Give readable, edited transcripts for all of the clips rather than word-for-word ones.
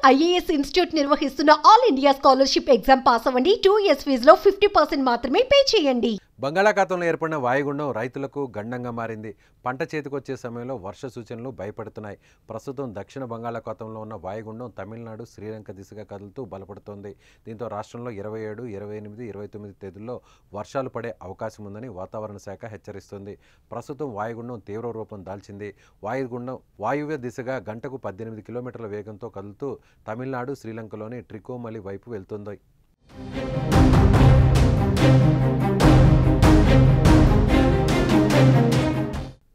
IAS institute నిర్వహిస్తున్న all India scholarship exam pass అవ్వండి. 2 years ఫీజులో 50% మాత్రమే పే చేయండి. బంగాళాఖాతంలో ఏర్పడిన వాయుగుండం రైతులకు గండంగా మారింది. పంట చేతికొచ్చే సమయంలో వర్ష సూచనలు భయపడుతున్నాయి. ప్రస్తుతం దక్షిణ బంగాళాఖాతంలో ఉన్న వాయుగుండం తమిళనాడు, శ్రీలంక దిశగా కదులుతూ బలపడుతోంది. దీంతో రాష్ట్రంలో 27, 28, 29 తేదీల్లో వర్షాలు పడే అవకాశం ఉందని వాతావరణ శాఖ హెచ్చరిస్తుంది. ప్రస్తుతం వాయుగుండం తీవ్ర రూపం దాల్చింది. వాయుగుండం వాయువ్య దిశగా గంటకు 18 కిలోమీటర్ల వేగంతో కదులుతూ తమిళనాడు, శ్రీలంకలోని ట్రికోమలి వైపు వెళ్తుంది.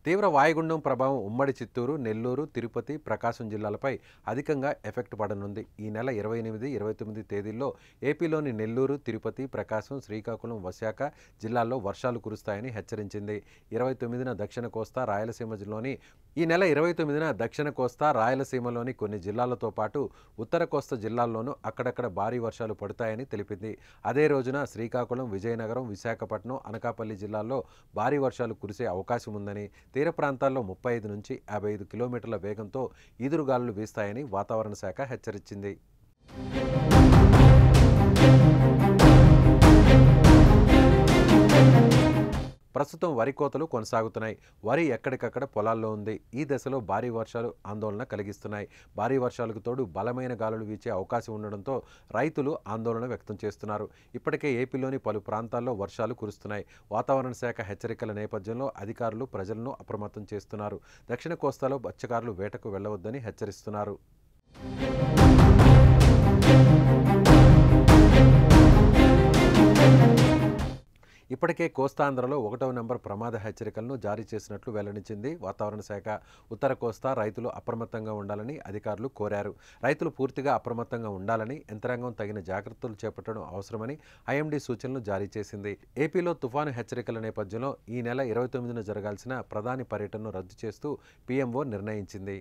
తీవ్ర వాయుగుండం ప్రభావం ఉమ్మడి చిత్తూరు, నెల్లూరు, తిరుపతి, ప్రకాశం జిల్లాలపై అధికంగా ఎఫెక్ట్ పడనుంది. ఈ నెల 28, 29 తేదీల్లో ఏపీలోని నెల్లూరు, తిరుపతి, ప్రకాశం, శ్రీకాకుళం, విశాఖ జిల్లాల్లో వర్షాలు కురుస్తాయని హెచ్చరించింది. 29న దక్షిణ కోస్తా, రాయలసీమలోని ఈ నెల 29న దక్షిణ కోస్తా, రాయలసీమలోని కొన్ని జిల్లాలతో పాటు ఉత్తర కోస్తా జిల్లాల్లోనూ అక్కడక్కడ భారీ వర్షాలు పడతాయని తెలిపింది. అదే రోజున శ్రీకాకుళం, విజయనగరం, విశాఖపట్నం, అనకాపల్లి జిల్లాల్లో భారీ వర్షాలు కురిసే అవకాశం ఉందని, తీర ప్రాంతాల్లో 35 నుంచి 55 కిలోమీటర్ల వేగంతో ఈదురుగాలులు వీస్తాయని వాతావరణ శాఖ హెచ్చరించింది. ప్రస్తుతం వరి కోతలు కొనసాగుతున్నాయి. వరి ఎక్కడికక్కడ పొలాల్లో ఉంది. ఈ దశలో భారీ వర్షాలు ఆందోళన కలిగిస్తున్నాయి. భారీ వర్షాలకు తోడు బలమైన గాలులు వీచే అవకాశం ఉండడంతో రైతులు ఆందోళన వ్యక్తం చేస్తున్నారు. ఇప్పటికే ఏపీలోని పలు ప్రాంతాల్లో వర్షాలు కురుస్తున్నాయి. వాతావరణ శాఖ హెచ్చరికల నేపథ్యంలో అధికారులు ప్రజలను అప్రమత్తం చేస్తున్నారు. దక్షిణ కోస్తాలో మత్స్యకారులు వేటకు వెళ్లవద్దని హెచ్చరిస్తున్నారు. ఇప్పటికే కోస్తాంధ్రలో 1వ నెంబర్ ప్రమాద హెచ్చరికలను జారీ చేసినట్లు వెల్లడించింది వాతావరణ శాఖ. ఉత్తర కోస్తా రైతులు అప్రమత్తంగా ఉండాలని అధికారులు కోరారు. రైతులు పూర్తిగా అప్రమత్తంగా ఉండాలని, యంత్రాంగం తగిన జాగ్రత్తలు చేపట్టడం అవసరమని ఐఎండీ సూచనలు జారీ చేసింది. ఏపీలో తుఫాను హెచ్చరికల నేపథ్యంలో ఈ నెల 29న జరగాల్సిన ప్రధాని పర్యటనను రద్దు చేస్తూ పీఎంఓ నిర్ణయించింది.